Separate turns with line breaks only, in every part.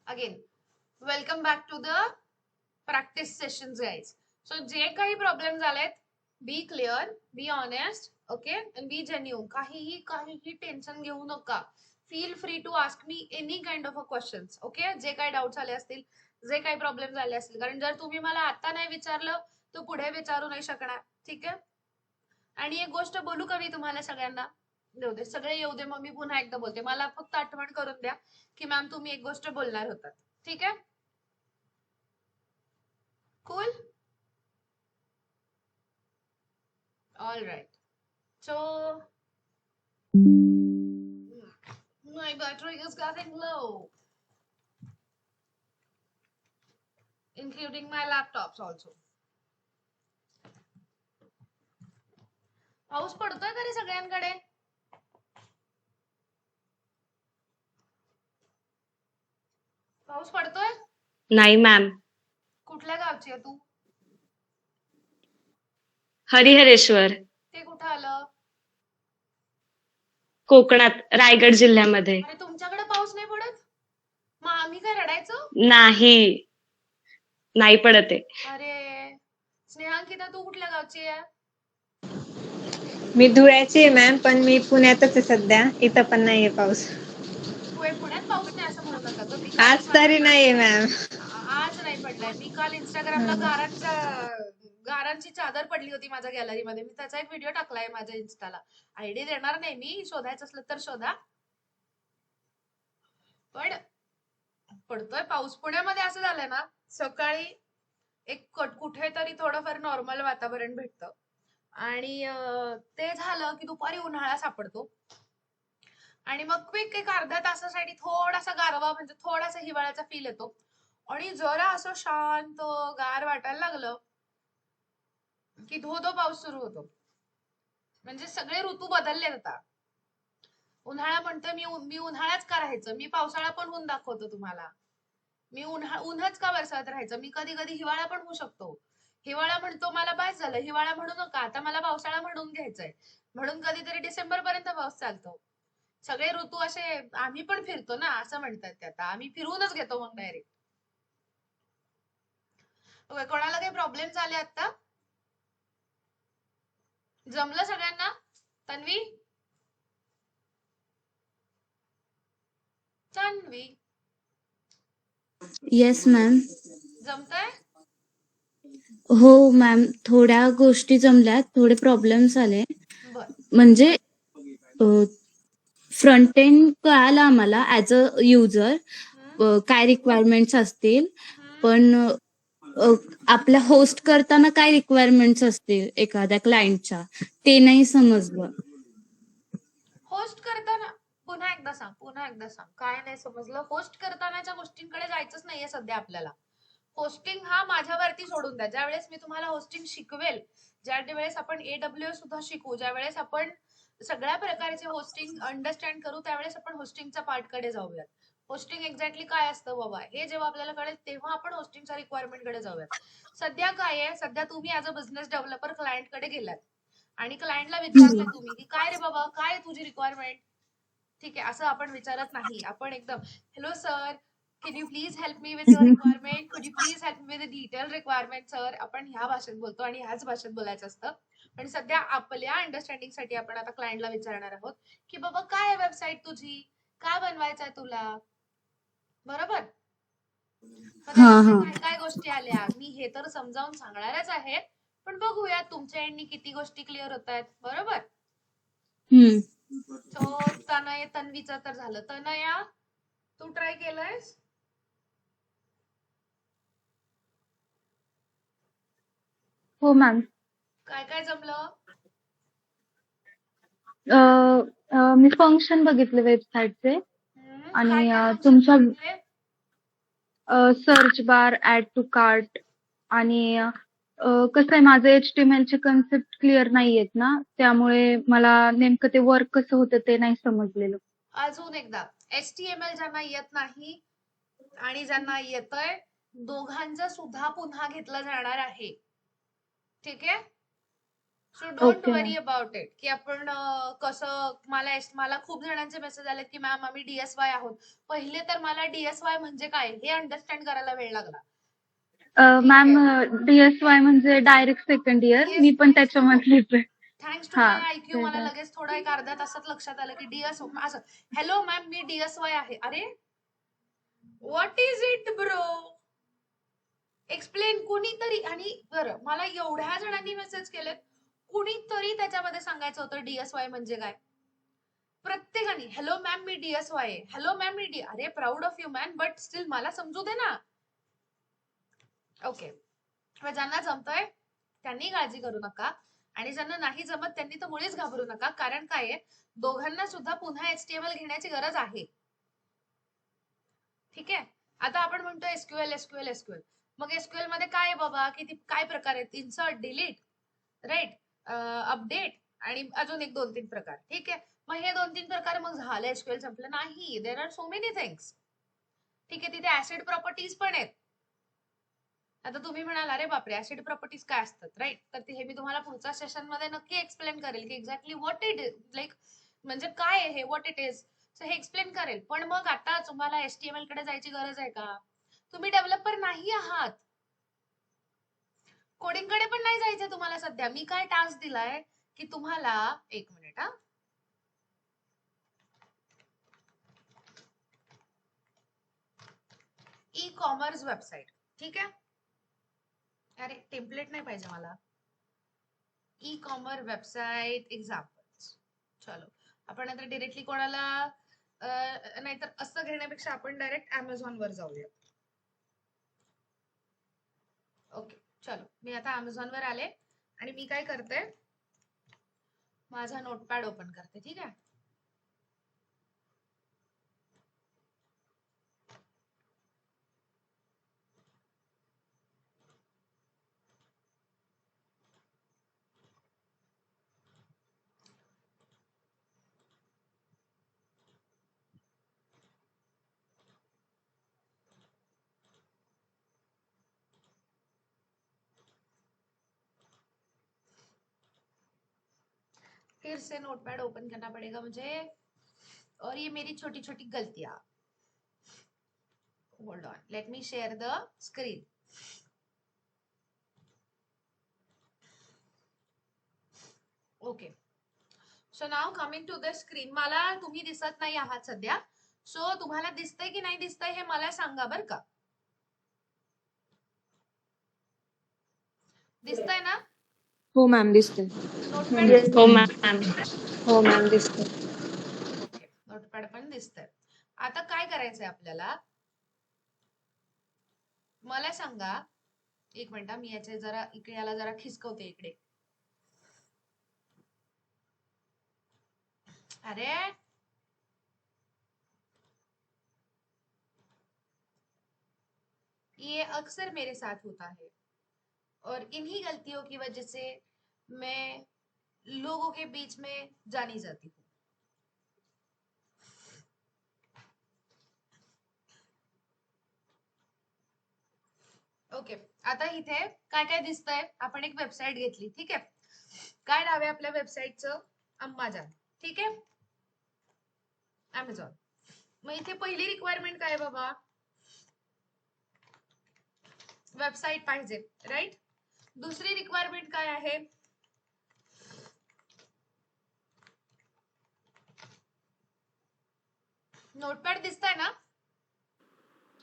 Again welcome back to the practice session guys. So जे काही problem झालेत, be clear, be honest, okay, and be genuine. काहीही tension घेऊ नका. Feel free to ask me any kind of a questions. Okay, जे काही doubts आले असतील, जे काही प्रॉब्लेम झाले असतील, कारण जर तुम्ही मला आता नाही विचारलं तर पुढे विचारू नाही शकणार. ठीक आहे. आणि एक गोष्ट बोलू का मी तुम्हाला सगळ्यांना? येऊ दे, सगळे येऊ दे, मग मी पुन्हा एकदा बोलते. मला फक्त आठवण करून द्या की मॅम तुम्ही एक गोष्ट बोलणार होतात. ठीक आहे. Cool. All right. So my battery is getting low, including my laptops also. पाऊस पडतोय का रे सगळ्यांकडे? पाऊस पडतोय?
नाही मॅम.
कुठल्या गावची आहे तू?
हरिहरेश्वर,
ते कुठं आलं?
कोकणात, रायगड जिल्ह्यामध्ये.
अरे तुमच्याकडे पाऊस नाही पडत? मग आम्ही काय रडायचं?
नाही, नाही पडत आहे.
अरे स्नेहांकिता, तू कुठल्या गावची आहे?
मी धुळ्याची आहे मॅम, पण मी पुण्यातच आहे सध्या. इथं पण नाहीये पाऊस.
पुण्यात पाऊस नाही असं म्हणू नका ग. मी
आज तरी नाहीये मॅम.
आज नाही पडलाय. मी काल इंस्टाग्रामला गारांची चादर पडली होती माझ्या गॅलरीमध्ये. मी त्याचा एक व्हिडिओ टाकलाय माझ्या इन्स्टाला. आयडी देणार नाही मी, शोधायचं असलं तर शोधा. पण पडतोय पाऊस. पुण्यामध्ये असं झालंय ना, सकाळी एक कुठेतरी थोडंफार नॉर्मल वातावरण भेटतं आणि ते झालं की दुपारी उन्हाळा सापडतो आणि मग क्विक एक अर्ध्या तासासाठी थोडासा गारवा, म्हणजे थोडासा हिवाळ्याचा फील येतो आणि जरा असं शांत गार वाटायला लागलं की धो धो पाऊस सुरू होतो. म्हणजे सगळे ऋतू बदलले आता. उन्हाळा म्हणतोय मी उन्हाळाच का राहायचं? मी पावसाळा पण होऊन दाखवतो तुम्हाला. मी उन्हाच का बरसात राहायचं? मी कधी कधी हिवाळा पण होऊ शकतो. हिवाळा म्हणतो मला बास झालं, हिवाळा म्हणू नका, आता मला पावसाळा म्हणून घ्यायचंय. म्हणून कधीतरी डिसेंबर पर्यंत पाऊस चालतो. सगळे ऋतू असे आम्ही पण फिरतो ना, असं म्हणतात ते. आता आम्ही फिरूनच घेतो मग डायरेक्ट. कोणाला काही प्रॉब्लेम झाले आता? जमलं सगळ्यांना? Tanvi, Tanvi
yes ma'am.
जमतंय?
हो मॅम, थोड्या गोष्टी जमल्यात, थोडे प्रॉब्लेम्स आले.
बर.
म्हणजे फ्रंट एंड कळालं आम्हाला ऍज अ युजर काय रिक्वायरमेंट्स असतील, पण आपल्या होस्ट करताना काय रिक्वायरमेंट्स असतील एखाद्या क्लायंटच्या, ते नाही समजलं.
होस्ट करताना पुन्हा एकदा सांग काय नाही समजलं? होस्ट करतानाच्या गोष्टींकडे जायचंच नाहीये सध्या आपल्याला. होस्टिंग हा माझ्यावरती सोडून द्या. ज्या वेळेस मी तुम्हाला होस्टिंग शिकवेल, ज्या वेळेस आपण AWS सुद्धा शिकू, ज्या वेळेस आपण सगळ्या प्रकारचे होस्टिंग अंडरस्टँड करू, त्यावेळेस आपण होस्टिंगच्या पार्ट कडे जाऊयात. होस्टिंग एक्झॅक्टली काय असतं बाबा हे जेव्हा आपल्याला कळेल तेव्हा आपण होस्टिंगच्या रिक्वायरमेंट कडे जाऊयात. सध्या काय आहे? सध्या तुम्ही as a business developer client कडे गेलात आणि क्लायंटला विचारलं तुम्ही की काय रे बाबा, काय तुझी रिक्वायरमेंट? ठीक आहे, असं आपण विचारत नाही. आपण एकदम hello sir, can you please help me with your requirement, could you please help me with detail requirement sir. आपण ह्या भाषेत बोलतो आणि ह्याच भाषेत बोलायचं असतं. पण सध्या आपल्या अंडरस्टँडिंग साठी आपण आता क्लायंटला विचारणार आहोत की बाबा काय आहे वेबसाईट तुझी, काय बनवायचं आहे तुला, बरोबर? काय काय गोष्टी आल्या मी हे तर समजावून सांगणारच आहे, पण बघूया तुमच्या एंडनी किती गोष्टी क्लिअर होत आहेत. बरोबर. सो तन्वीचं तर झालं. तनया, तू ट्राय केलंयस?
हो मॅम.
काय काय जमलं?
मी फंक्शन बघितले वेबसाईटचे आणि
काय काय
तुमच्या
बघितले?
Search bar, add to cart आणि कसं आहे माझं HTML चे कन्सेप्ट क्लिअर नाहीयेत ना, त्यामुळे मला नेमकं ते वर्क कसं होतं ते नाही समजलेलं.
अजून एकदा, HTML ज्यांना येत नाही आणि ज्यांना येतंय दोघांचं सुद्धा पुन्हा घेतलं जाणार आहे. ठीक आहे. So don't
okay
worry
ma'am.
About it की आपण कसं मला खूप जणांचे मेसेज आले की मॅम आम्ही डीएसवाय आहोत. पहिले तर मला डीएसवाय म्हणजे काय हे अंडरस्टँड करायला वेळ लागला. ठीक
मॅम
आहे.
DSY म्हणजे डायरेक्ट सेकंड इयर.
येस,
मी पण
थँक्स टू
त्याच्यामधलीच आहे.
थँक्स टू
हां.
माय आयक्यू मला लगेच थोडं एक अर्ध्या तासात लक्षात आलं की डीएस असं हॅलो मॅम मी डीएसवाय आहे. अरे what is it bro, explain कुणीतरी. आणि बरं मला एवढ्या जणांनी मेसेज केलेत, कुणीतरी त्याच्यामध्ये सांगायचं होतं डीएसवाय म्हणजे काय. प्रत्येकाने हॅलो मॅम मी डीएसवाय आहे, हॅलो मॅम मी अरे proud of you man, but still मला समजू दे ना. ओके, ज्यांना जमतंय त्यांनी काळजी करू नका आणि ज्यांना नाही जमत त्यांनी तर मुळीच घाबरू नका. कारण काय आहे, दोघांना सुद्धा पुन्हा HTML घेण्याची गरज आहे. ठीक आहे. आता आपण म्हणतो एसक्यूएल एसक्यूएल एसक्यूएल. मग एसक्यूएल मध्ये काय आहे बाबा, किती काय प्रकार आहेत, इन्सर्ट, डिलीट, राईट, अपडेट आणि अजून एक 2-3 प्रकार. ठीक आहे. मग हे 2-3 प्रकार मग झालं एसक्यूएल संपलं नाही. There are so many things. ठीक आहे. तिथे ऍसिड प्रॉपर्टीज पण आहेत. आता तुम्ही म्हणाल अरे बापरे ऍसिड प्रॉपर्टीज काय असतात, राईट. तर हे मी तुम्हाला पुढच्या सेशन मध्ये नक्की एक्सप्लेन करेल की exactly what it is, like म्हणजे काय आहे हे, व्हॉट इट इज. सो हे एक्सप्लेन करेल. पण मग आता तुम्हाला HTML कडे जायची गरज आहे का? तुम्ही डेव्हलपर नाही आहात, कोडिंग कडे पण नाही जायचंय तुम्हाला सध्या. मी काय टास्क दिलाय की तुम्हाला, एक मिनिट हा, ई कॉमर्स वेबसाईट. ठीक आहे. अरे टेम्पलेट नाही पाहिजे मला, ई कॉमर्स वेबसाईट एक्झाम्पल्स. चलो आपण आता डिरेक्टली कोणाला नाहीतर असं घेण्यापेक्षा आपण डायरेक्ट अमेझॉन वर जाऊया. ओके चलो, मी आता अमेझॉन वर आले आणि मी काय करते, माझा नोटपॅड ओपन करते. ठीक आहे. फिर से नोटपैड ओपन करना पड़ेगा मुझे, और ये मेरी छोटी छोटी गलतियां. Hold on, let me share the screen. Okay, so now coming to the screen. मला तुम्ही दिसत नाही आहात सध्या, सो तुम्हाला दिसतंय की नाही दिसतंय हे मला सांगा बर का. दिसतंय ना
हो मॅम दिसते.
नोटपॅड?
हो मॅम.
हो मॅम दिसते.
ओके, नोटपॅड पण दिसतंय. आता काय करायचंय आपल्याला, मला सांगा. एक मिनिट, मी याचे जरा इकडे याला जरा खिसकवते इकडे. अरे ये अक्सर मेरे साथ होता है और इन्हीं गलतियों की वजह से मैं लोगों के बीच में जानी जाती हूँ. ओके, आता इथे काय काय दिसतंय, आपण एक वेबसाईट घेतली. ठीक आहे. काय नाव आहे आपल्या वेबसाईटचं, अम्माजान. ठीक आहे. अमेझॉन. मग इथे पहिली रिक्वायरमेंट काय बाबा, वेबसाईट पाहिजे, राईट. दुसरी रिक्वायरमेंट काय आहे, नोटपॅड. दिसतंय ना?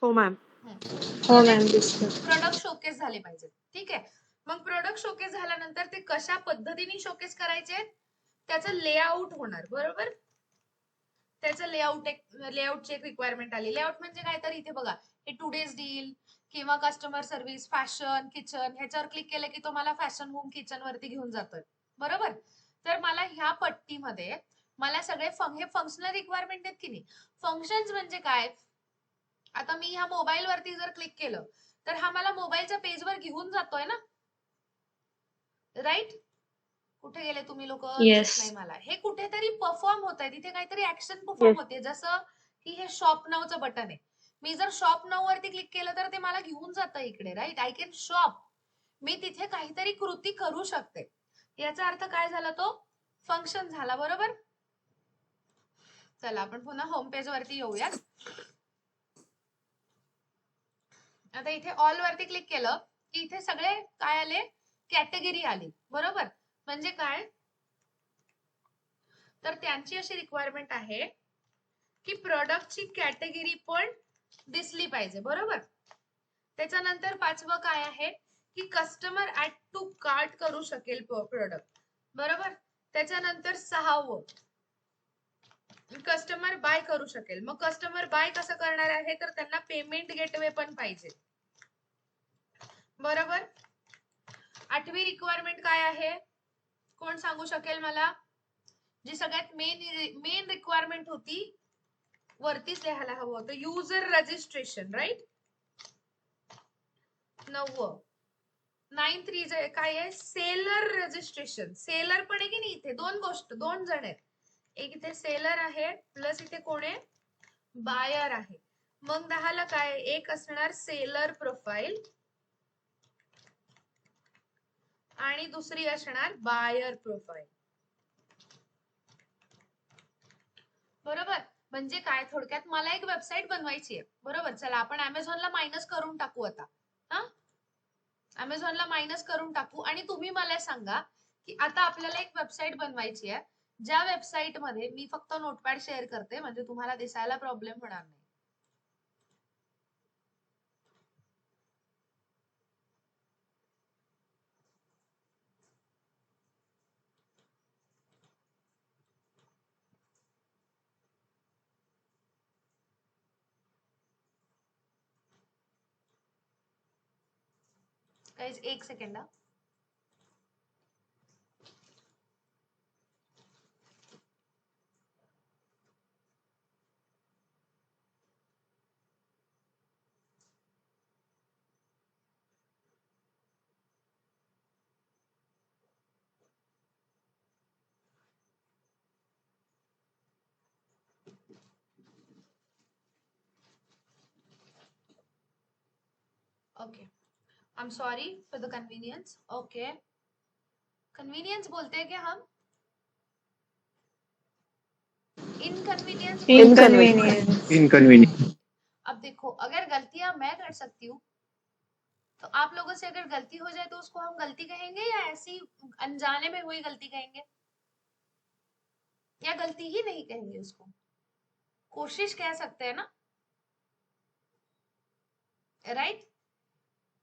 हो मॅम. हो मॅम दिसते.
प्रोडक्ट शोकेस झाले पाहिजे. ठीक आहे. मग प्रोडक्ट शोकेस झाल्यानंतर ते कशा पद्धतीने शोकेस करायचे, त्याचं लेआउट होणार. बरोबर. त्याचं लेआउटची एक रिक्वायरमेंट आली. लेआउट म्हणजे काय, तर इथे बघा, हे टुडेज डील किंवा कस्टमर सर्व्हिस, फॅशन, किचन, ह्याच्यावर क्लिक केलं की तुम्हाला फॅशन होम किचन वरती घेऊन जातोय. बरोबर. तर मला ह्या पट्टीमध्ये मला सगळे हे फंक्शनल रिक्वायरमेंट आहेत की नाही. फंक्शन्स म्हणजे काय, आता मी ह्या मोबाईल वरती जर क्लिक केलं तर हा मला मोबाईलच्या पेजवर घेऊन जातोय ना, राईट. कुठे गेले तुम्ही लोक,
Yes.
नाही मला. हे कुठेतरी परफॉर्म होत आहे, तिथे काहीतरी ऍक्शन परफॉर्म होते. जसं की हे शॉप नावचं बटन आहे, मी जर शॉप नाव वरती क्लिक केलं तर ते मला घेऊन जातं इकडे, राईट. आय कॅन शॉप, मी तिथे काहीतरी कृती करू शकते. याचा अर्थ काय झाला, तो फंक्शन झाला, बरोबर. चला आपण पुन्हा होम पेज वरती येऊयात. आता इथे ऑल वरती क्लिक केलं की इथे सगळे काय आले, कॅटेगरी आली, बरोबर. म्हणजे काय, तर त्यांची अशी रिक्वायरमेंट आहे की प्रोडक्टची कॅटेगरी पण दिसली पाहिजे, बरोबर. त्याच्यानंतर 5वं काय आहे की कस्टमर ऍड टू कार्ट करू शकेल प्रोडक्ट, बरोबर. त्याच्यानंतर 6वं कस्टमर बाय करू शकेल. मग कस्टमर बाय कसं करणार आहे, तर त्यांना पेमेंट गेटवे पण पाहिजे, बरोबर. 8वी रिक्वायरमेंट काय आहे, कोण सांगू शकेल मला, जी सगळ्यात मेन रिक्वायरमेंट होती, वरतीच लिहायला हवं होतं, युजर रजिस्ट्रेशन, राईट. 9वं 9 काय आहे, सेलर रजिस्ट्रेशन. सेलर पण आहे की नाही, इथे दोन जण आहेत, एक इथे सेलर आहे प्लस इथे कोण आहे, बायर आहे. मग 10ला काय, एक असणार सेलर प्रोफाईल आणि दुसरी असणार बायर प्रोफाईल, बरोबर. म्हणजे काय, थोडक्यात मला एक वेबसाईट बनवायची आहे, बरोबर. चला आपण अमेझॉनला मायनस करून टाकू आता. हा, अमेझॉनला मायनस करून टाकू आणि तुम्ही मला सांगा की आता आपल्याला एक वेबसाईट बनवायची आहे, ज्या वेबसाईट मध्ये मी फक्त नोटपॅड शेअर करते, म्हणजे तुम्हाला दिसायला प्रॉब्लेम होणार नाही. गाइस एक second. Okay, I am sorry for the convenience. Okay, convenience बोलते हैं क्या हम, इनकन्वीनियंस
इनकन्वीनियंस.
इनकन्वीनियंस.
अब देखो, अगर गलतियां मैं कर सकती हूँ तो आप लोगों से अगर गलती हो जाए तो उसको हम गलती कहेंगे या ऐसी अनजाने में हुई गलती कहेंगे, या गलती ही नहीं कहेंगे, उसको कोशिश कह सकते हैं ना, राइट.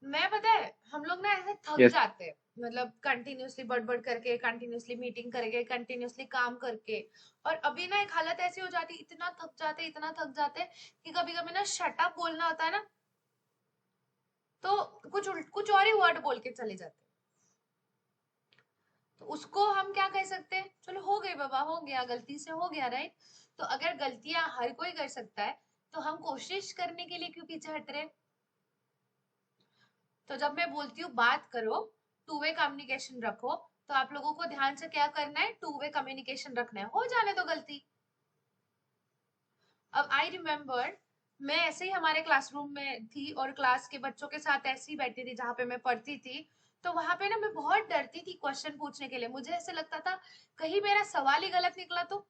मैं पता है हम लोग ना ऐसे थक
Yes.
जाते हैं, मतलब कंटिन्यूसली बड़बड़ करके, कंटिन्यूसली मीटिंग करके, कंटिन्यूसली काम करके, और अभी ना एक हालत ऐसी हो जाती, इतना थक जाते कि कभी कभी ना शटअप बोलना होता है ना, तो कुछ और ही वर्ड बोल के चले जाते. तो उसको हम क्या कह सकते हैं, चलो हो गई बाबा, हो गया, गलती से हो गया, राइट. तो अगर गलतियां हर कोई कर सकता है तो हम कोशिश करने के लिए क्यों पीछे हट रहे. तो जब मैं बोलती हूँ बात करो, टू वे कम्युनिकेशन रखो, तो आप लोगों को ध्यान से क्या करना है, टू वे कम्युनिकेशन रखना है, हो जाने दो गलती. अब आई रिमेम्बर, मैं ऐसे ही हमारे क्लासरूम में थी और क्लास के बच्चों के साथ ऐसे ही बैठी थी जहां पे मैं पढ़ती थी. तो वहां पे ना मैं बहुत डरती थी क्वेश्चन पूछने के लिए. मुझे ऐसे लगता था कहीं मेरा सवाल ही गलत निकला तो.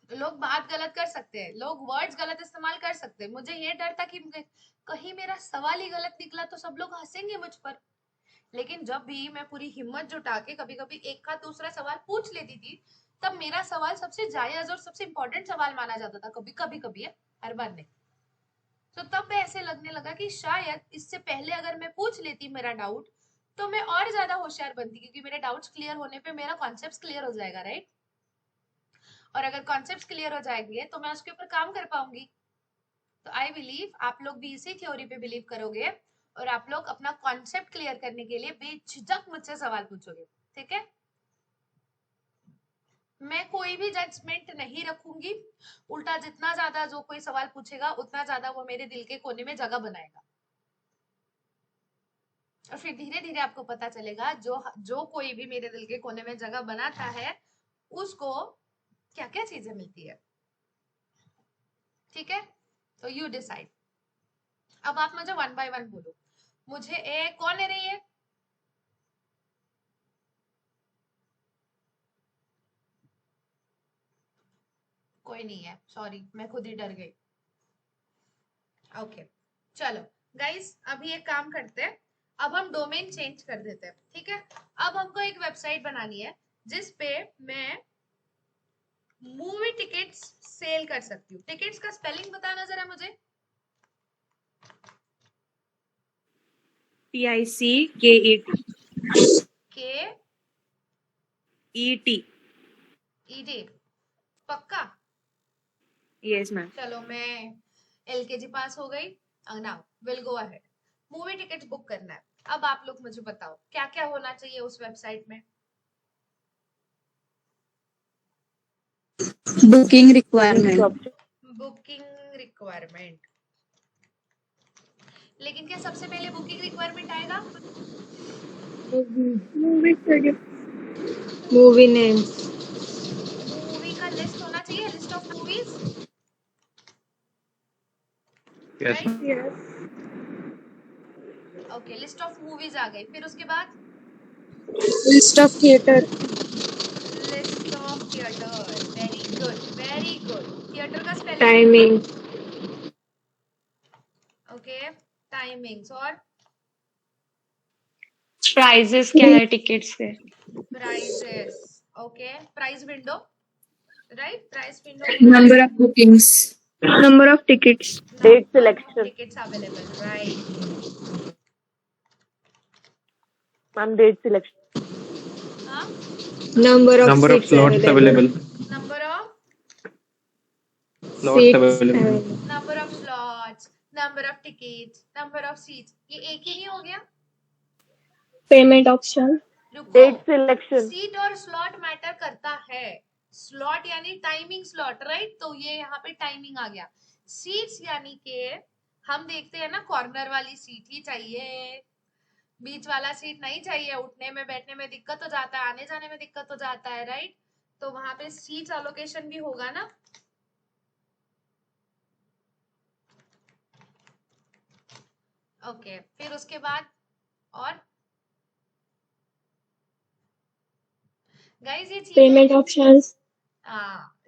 लोग बात गलत कर सकते हैं, लोग वर्ड्स गलत इस्तेमाल कर सकते हैं. मुझे ये डर था कि कहीं मेरा सवाल ही गलत निकला तो सब लोग हंसेंगे मुझ पर. लेकिन जब भी मैं पूरी हिम्मत जुटा के कभी कभी एक का दूसरा सवाल पूछ लेती थी, तब मेरा सवाल सबसे जायज और सबसे इंपॉर्टेंट सवाल माना जाता था. कभी कभी है, हर बार नहीं. तो तब ऐसे लगने लगा कि शायद इससे पहले अगर मैं पूछ लेती मेरा डाउट, तो मैं और ज्यादा होशियार बनती, क्योंकि मेरे डाउट्स क्लियर होने पे मेरा कॉन्सेप्ट क्लियर हो जाएगा, राइट. और अगर कॉन्सेप्ट क्लियर हो जाएंगे तो मैं उसके ऊपर काम कर पाऊंगी. तो आई बिलीव आप लोग भी इसी थ्योरी पे बिलीव करोगे और आप लोग अपना कॉन्सेप्ट क्लियर करने के लिए बेझिझक मुझसे सवाल पूछोगे, ठीक है. मैं कोई भी जजमेंट नहीं रखूंगी, उल्टा जितना ज्यादा जो कोई सवाल पूछेगा उतना ज्यादा वो मेरे दिल के कोने में जगह बनाएगा. और फिर धीरे धीरे आपको पता चलेगा जो कोई भी मेरे दिल के कोने में जगह बनाता है उसको क्या क्या चीजें मिलती है, ठीक है. तो यू डिसाइड. अब आप मुझे 1 बाय 1 बोलो. मुझे ए कौन है रे, ये कोई नहीं है, सॉरी मैं खुद ही डर गई। ओके चलो गाइस, अभी एक काम करते हैं, अब हम डोमेन चेंज कर देते हैं, ठीक है। अब हमको एक वेबसाइट बनानी है जिस पे मैं मूवी टिकट्स सेल कर सकती हूँ। टिकट्स का स्पेलिंग बताना जरा मुझे।
TICKET
के
ET।
ईडी, पक्का?
Yes ma'am.
चलो मैं एलकेजी पास हो गई, now will go ahead. Movie tickets book करना है। अब आप लोग मुझे बताओ क्या क्या होना चाहिए उस वेबसाइट में।
बुकिंग रिक्वायरमेंट,
बुकिंग रिक्वायरमेंट, लेकिन क्या सबसे पहले बुकिंग रिक्वायरमेंट आएगा?
मूवी नेम्स,
मूवी का लिस्ट होना चाहिए, list of movies,
Yes,
right?
Yes,
okay, list of movies आ गई, फिर उसके बाद
list of theatre,
list of theatre. Very good very good. Theatre का स्पेलिंग?
Timing,
okay, timings. और
प्राइजेस क्या है टिकट्स के?
Prices, okay, price window, right, price window,
number of bookings, number of tickets,
date selection, tickets available, right.
Ma'am date selection,
हाँ,
number of
number of
seats
slots available.
Number of
Slots available.
Number of slots, number of tickets, number of seats, ये एक ही नहीं हो गया?
Payment option,
रुको,
date selection,
seat और slot matter करता है। स्लॉट यानी टाइमिंग स्लॉट, राइट, तो ये यहाँ पे टाइमिंग आ गया। सीट्स यानी कि हम देखते हैं ना, कॉर्नर वाली सीट ही चाहिए, बीच वाला सीट नहीं चाहिए, उठने में बैठने में दिक्कत हो जाता है, आने जाने में दिक्कत हो जाता है, राइट। तो वहां पे सीट एलोकेशन भी होगा ना। ओके, फिर उसके बाद और गाइस ये
पेमेंट
चीजें,
ऑप्शंस,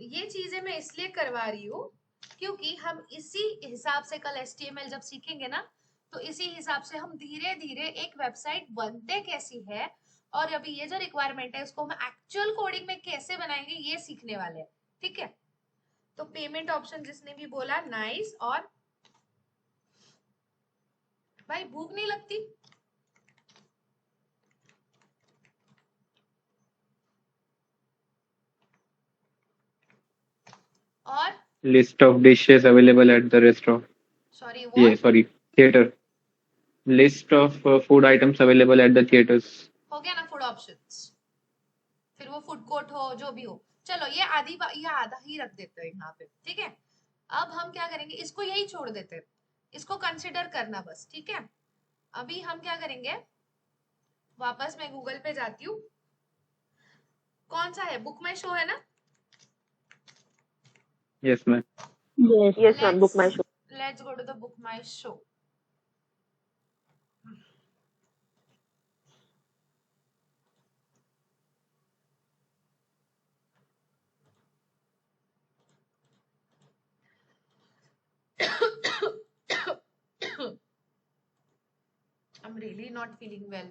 ये चीजें मैं इसलिए करवा रही हूँ क्योंकि हम इसी हिसाब से कल HTML जब सीखेंगे ना, तो इसी हिसाब से हम धीरे धीरे एक वेबसाइट बनते कैसी है और अभी ये जो रिक्वायरमेंट है उसको हम एक्चुअल कोडिंग में कैसे बनाएंगे ये सीखने वाले हैं, ठीक है। तो पेमेंट ऑप्शन जिसने भी बोला, नाइस। और भाई भूख नहीं लगती? और
List of dishes available at the restaurant.
Sorry
Yeah,
what
sorry, theater. List of food items available at the theaters.
हो गया ना फूड ऑप्शंस, फिर वो फूड कोर्ट हो जो भी हो। चलो ये ये आधा ही रख देते हैं यहाँ पे, ठीक है। अब हम क्या करेंगे, इसको यही छोड़ देते हैं, इसको कंसिडर करना बस, ठीक है। अभी हम क्या करेंगे, वापस मैं गूगल पे जाती हूँ, कौन सा है, बुक माई शो है ना।
Yes, ma'am.
Yes ma'am BookMyShow,
let's go to the BookMyShow. I'm really not feeling well.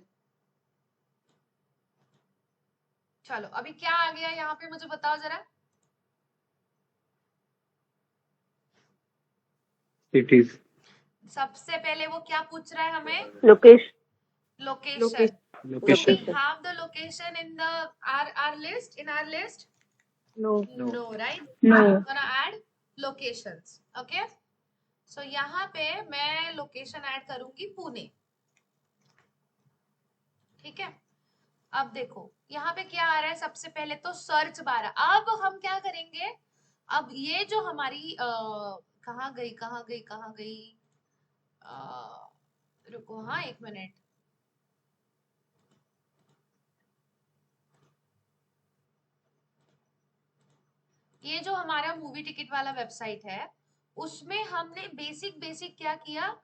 चलो अभी क्या आ गया यहाँ पे मुझे बताओ जरा।
Cities.
सबसे पहले वो क्या पूछ रहा है हमें,
location,
location.
Location.
We have the location in the our list, in our list.
No,
No, right?
No.
I'm gonna add locations. Okay. So यहाँ पे मैं लोकेशन ऐड करूंगी पुणे, ठीक है। अब देखो यहाँ पे क्या आ रहा है, सबसे पहले तो सर्च बार। अब हम क्या करेंगे, अब ये जो हमारी कहाँ गई कहाँ गई कहाँ गई, रुको हाँ एक मिनट। ये जो हमारा मूवी टिकट वाला वेबसाइट है उसमें हमने बेसिक क्या किया,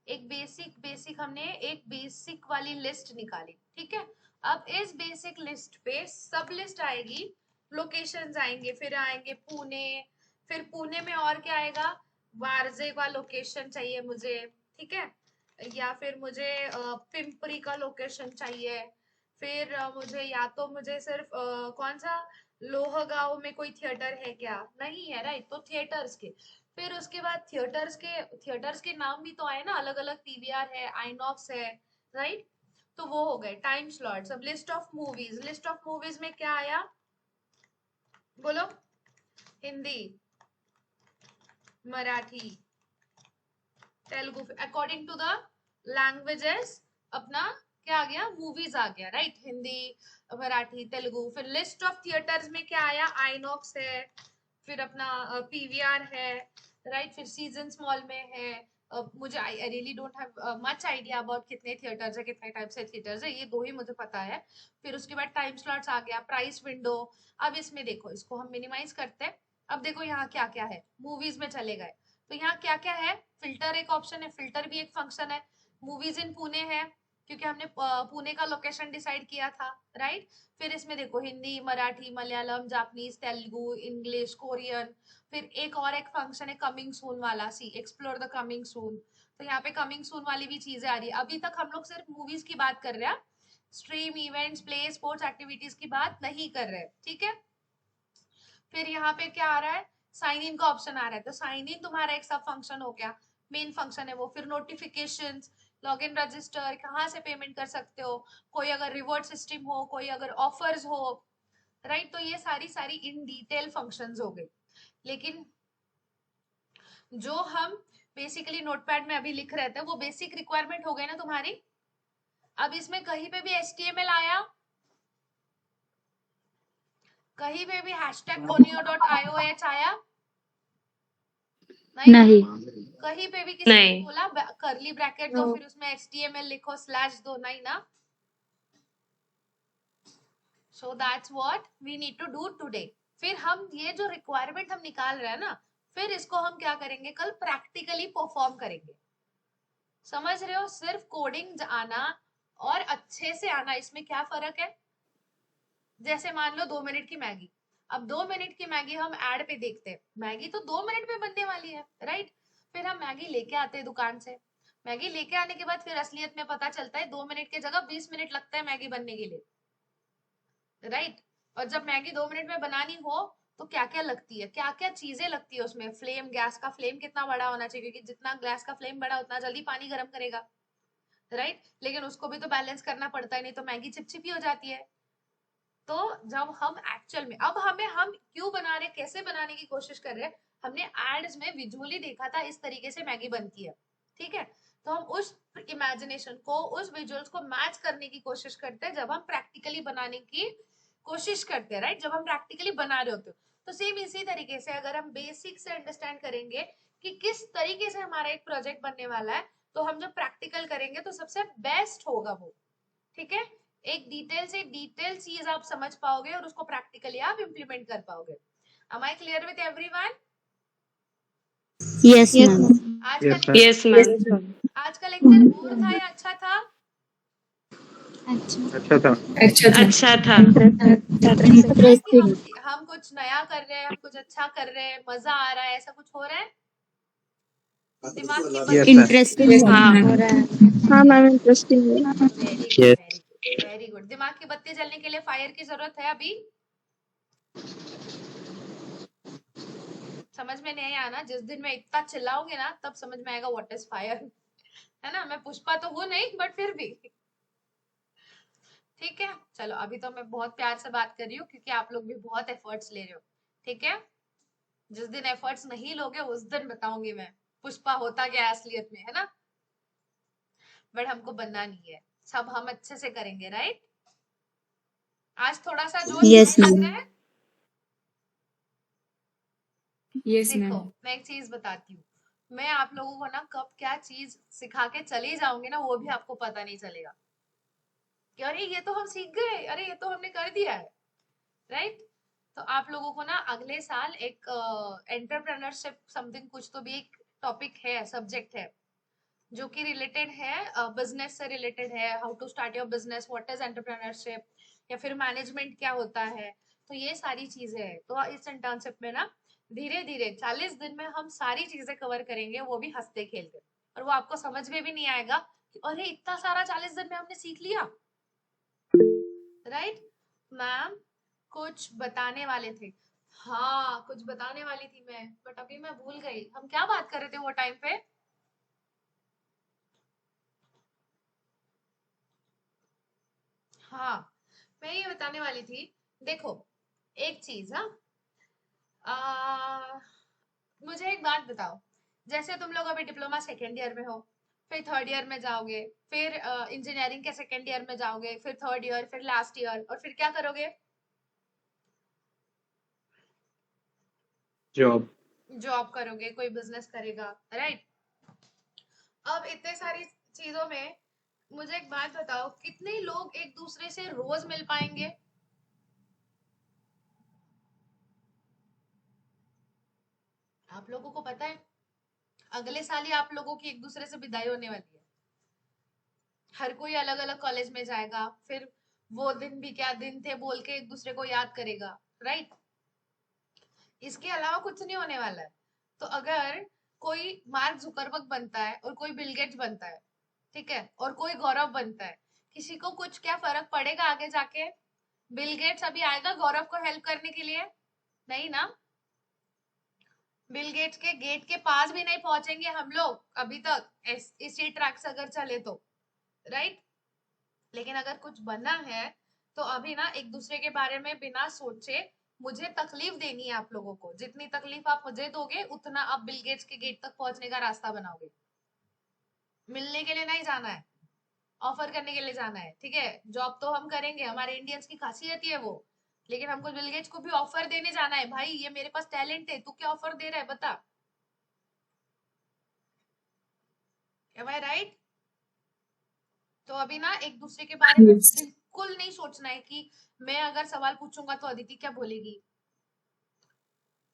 एक बेसिक हमने एक बेसिक वाली लिस्ट निकाली, ठीक है। अब इस बेसिक लिस्ट पे सब लिस्ट आएगी, लोकेशंस आएंगे, फिर आएंगे पुणे, फिर पुणे में और क्या आएगा, वारजे का लोकेशन चाहिए मुझे, ठीक है, या फिर मुझे पिंपरी का लोकेशन चाहिए, फिर मुझे या तो मुझे सिर्फ कौन सा लोहगांव में कोई थिएटर है क्या, नहीं है राइट, तो थिएटर्स के, फिर उसके बाद थिएटर्स के नाम भी तो आए ना, अलग अलग पीवीआर है, आइनॉक्स है, राइट, तो वो हो गए टाइम स्लॉट्स। अब लिस्ट ऑफ मूवीज में क्या आया, बोलो, Hindi, Marathi, Telugu, according to the languages अपना क्या आ गया, मूवीज आ गया, राइट, हिंदी, मराठी, तेलुगु। फिर लिस्ट ऑफ थिएटर्स में क्या आया, आइनॉक्स है, फिर अपना पीवीआर है, राइट, फिर सीजन मॉल में है। मुझे I really don't have much idea about कितने थिएटर्स है, कितने टाइप से थिएटर्स है, ये दो ही मुझे पता है। फिर उसके बाद टाइम स्लॉट्स आ गया, प्राइस विंडो। अब इसमें देखो, इसको हम मिनिमाइज करते हैं। अब देखो यहाँ क्या क्या है, मूवीज में चले गए तो यहाँ क्या क्या है, फिल्टर एक ऑप्शन है, फिल्टर भी एक फंक्शन है। मूवीज इन पुणे है क्योंकि हमने पुणे का लोकेशन डिसाइड किया था, राइट। फिर इसमें देखो Hindi, Marathi, Malayalam, Japanese, Telugu, English, Korean. फिर एक फंक्शन है कमिंग सून वाला, सी एक्सप्लोर द कमिंग सून, तो यहाँ पे कमिंग सून वाली भी चीजें आ रही है। अभी तक हम लोग सिर्फ मूवीज की बात कर रहे हैं, stream, events, play, sports activities की बात नहीं कर रहे, ठीक है। फिर यहाँ पे क्या आ रहा है, साइन इन का ऑप्शन आ रहा है, तो साइन इन तुम्हारा एक सब फंक्शन हो गया, मेन फंक्शन है वो। फिर नोटिफिकेशंस, लॉग इन, रजिस्टर, कहाँ से पेमेंट कर सकते हो, कोई अगर रिवॉर्ड सिस्टम हो, कोई अगर ऑफर्स हो, राइट, तो ये सारी इन डिटेल फंक्शंस हो गए। लेकिन जो हम बेसिकली नोटपैड में अभी लिख रहे थे वो बेसिक रिक्वायरमेंट हो गई ना तुम्हारी। अब इसमें कहीं पे भी HTML आया, कहीं पे भी #conio.ioh आया,
नहीं।
कहीं पे भी किसी ने
नहीं।
बोला करली ब्रैकेट दो, फिर उसमें HTML लिखो, स्लैश दो, नहीं ना। So that's what we need to do today. फिर हम ये जो रिक्वायरमेंट हम निकाल रहे हैं ना, फिर इसको हम क्या करेंगे, कल प्रैक्टिकली परफॉर्म करेंगे। समझ रहे हो, सिर्फ कोडिंग आना और अच्छे से आना, इसमें क्या फर्क है। जैसे मान लो 2 मिनट की मैगी, अब 2 मिनट की मैगी हम एड पे देखते हैं, मैगी तो 2 मिनट में बनने वाली है, राइट। फिर हम मैगी लेके आते हैं दुकान से, मैगी लेके आने के बाद फिर असलियत में पता चलता है 2 मिनट की जगह 20 मिनट लगता है मैगी बनने के लिए, राइट। और जब मैगी 2 मिनट में बनानी हो तो क्या क्या लगती है, क्या क्या चीजें लगती है उसमें, फ्लेम, गैस का फ्लेम कितना बड़ा होना चाहिए, क्योंकि जितना गैस का फ्लेम बड़ा उतना जल्दी पानी गर्म करेगा, राइट। लेकिन उसको भी तो बैलेंस करना पड़ता है, नहीं तो मैगी चिपचिपी हो जाती है। तो जब हम एक्चुअल में, अब हम क्यों बना रहे, कैसे बनाने की कोशिश कर रहे हैं, हमने एड्स में विजुअली देखा था इस तरीके से मैगी बनती है, ठीक है। तो हम उस इमेजिनेशन को, उस विजुअल्स को मैच करने की कोशिश करते हैं जब हम प्रैक्टिकली बनाने की कोशिश करते हैं, राइट, जब हम प्रैक्टिकली बना रहे होते हैं। तो सेम इसी तरीके से अगर हम बेसिक से अंडरस्टैंड करेंगे कि किस तरीके से हमारा एक प्रोजेक्ट बनने वाला है, तो हम जब प्रैक्टिकल करेंगे तो सबसे बेस्ट होगा वो, ठीक है। एक डिटेल चीज आप समझ पाओगे और उसको प्रैक्टिकली आप इम्प्लीमेंट कर पाओगे। Am I clear with everyone?
Yes ma'am.
आज
Yes,
का
ma'am.
Yes, ma'am.
आज का लेक्चर बोर था या अच्छा था?
अच्छा था।
अच्छा था।
कि हम कुछ नया कर रहे हैं, हम कुछ अच्छा कर रहे हैं, मजा आ रहा है, ऐसा कुछ हो रहा है? दिमाग की
Yes,
बत्ती
sir.
इंटरेस्टिंग
हाँ।
हाँ मैम, इंटरेस्टिंग है।
Very good. दिमाग की बत्ती जलने के लिए फायर की जरूरत है अभी? समझ में नहीं आना, जिस दिन मैं इतना चिल्लाऊंगी ना तब समझ में आएगा व्हाट इज फायर, है ना। मैं पुष्पा तो हूँ नहीं, बट फिर भी ठीक है। चलो, अभी तो मैं बहुत प्यार से बात कर रही हूँ क्योंकि आप लोग भी बहुत एफर्ट्स ले रहे हो, ठीक है। जिस दिन एफर्ट्स नहीं लोगे उस दिन बताऊंगी मैं पुष्पा होता क्या है असलियत में, है ना। बट हमको बनना नहीं है, सब हम अच्छे से करेंगे, राइट। आज थोड़ा सा जोश
Yes,
नहीं लग
ma'am.
रहा है? देखो, मैं एक चीज बताती हूँ, मैं आप लोगों को ना कब क्या चीज सिखा के चली जाऊंगी ना, वो भी आपको पता नहीं चलेगा कि अरे ये तो हम सीख गए, अरे ये तो हमने कर दिया है, राइट। तो आप लोगों को ना अगले साल एक एंटरप्रेन्योरशिप समथिंग कुछ तो भी एक टॉपिक है, सब्जेक्ट है, जो कि रिलेटेड है बिजनेस से रिलेटेड है। How to start your business, what is entrepreneurship, या फिर मैनेजमेंट क्या होता है, तो ये सारी चीजें हैं। तो इस इंटर्नशिप में ना धीरे धीरे 40 दिन में हम सारी चीजें कवर करेंगे, वो भी हंसते खेलते, और वो आपको समझ में भी नहीं आएगा कि अरे इतना सारा 40 दिन में हमने सीख लिया। राइट मैम, कुछ बताने वाले थे। हाँ कुछ बताने वाली थी मैं, बट अभी मैं भूल गई हम क्या बात कर रहे थे वो टाइम पे। हाँ मैं ये बताने वाली थी, देखो एक चीज, हाँ मुझे एक बात बताओ, जैसे तुम लोग अभी डिप्लोमा सेकेंड ईयर में हो, फिर थर्ड ईयर में जाओगे, फिर इंजीनियरिंग के सेकेंड ईयर में जाओगे, फिर थर्ड ईयर, फिर लास्ट ईयर, और फिर क्या करोगे?
जॉब।
जॉब करोगे, कोई बिजनेस करेगा, राइट। अब इतने सारी चीजों में मुझे एक बात बताओ, कितने लोग एक दूसरे से रोज मिल पाएंगे? आप लोगों को पता है अगले साल ही आप लोगों की एक दूसरे से विदाई होने वाली है। हर कोई अलग अलग कॉलेज में जाएगा, फिर वो दिन भी क्या दिन थे बोल के एक दूसरे को याद करेगा, राइट। इसके अलावा कुछ नहीं होने वाला है। तो अगर कोई मार्क जुकरबर्ग बनता है और कोई बिल गेट्स बनता है, ठीक है, और कोई गौरव बनता है, किसी को कुछ क्या फर्क पड़ेगा आगे जाके? बिल गेट्स अभी आएगा गौरव को हेल्प करने के लिए? नहीं ना। बिल गेट्स के गेट के पास भी नहीं पहुंचेंगे हम लोग अभी तक, इसी ट्रैक से अगर चले तो, राइट। लेकिन अगर कुछ बनना है तो अभी ना एक दूसरे के बारे में बिना सोचे मुझे तकलीफ देनी है आप लोगों को। जितनी तकलीफ आप मुझे दोगे उतना आप बिल गेट्स के गेट तक पहुंचने का रास्ता बनाओगे। मिलने के लिए नहीं जाना है, ऑफर करने के लिए जाना है, ठीक है। जॉब तो हम करेंगे, हमारे इंडियंस की खासियत ही है वो, लेकिन हमको बिल गेट्स को भी ऑफर देने जाना है। भाई ये मेरे पास टैलेंट है, तू क्या ऑफर दे रहा है बता। एम आई राइट? तो अभी ना एक दूसरे के बारे में बिल्कुल नहीं सोचना है कि मैं अगर सवाल पूछूंगा तो अदिति क्या बोलेगी।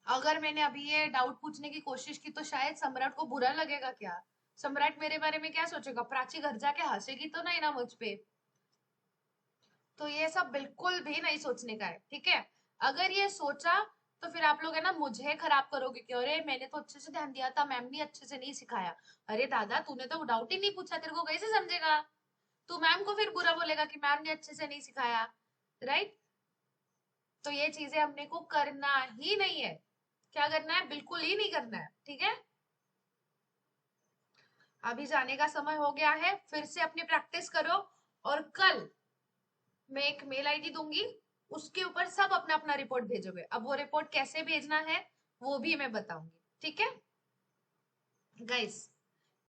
अगर मैंने अभी ये डाउट पूछने की कोशिश की तो शायद सम्राट को बुरा लगेगा क्या? सम्राट मेरे बारे में क्या सोचेगा? प्राची घर जाके हंसेगी तो नहीं ना मुझ पे? तो ये सब बिल्कुल भी नहीं सोचने का है, ठीक है। अगर ये सोचा तो फिर आप लोग है ना मुझे खराब करोगे कि अरे मैंने तो अच्छे से ध्यान दिया था, मैम ने अच्छे से नहीं सिखाया। अरे दादा तूने तो डाउट ही नहीं पूछा, तेरे को कैसे समझेगा? तू मैम को फिर बुरा बोलेगा कि मैम ने अच्छे से नहीं सिखाया, राइट। तो ये चीजें हमने को करना ही नहीं है। क्या करना है? बिल्कुल ही नहीं करना है, ठीक है। अभी जाने का समय हो गया है, फिर से अपनी प्रैक्टिस करो, और कल मैं एक मेल आईडी दूंगी, उसके ऊपर सब अपना अपना रिपोर्ट भेजोगे। अब वो रिपोर्ट कैसे भेजना है वो भी मैं बताऊंगी, ठीक है गाइस।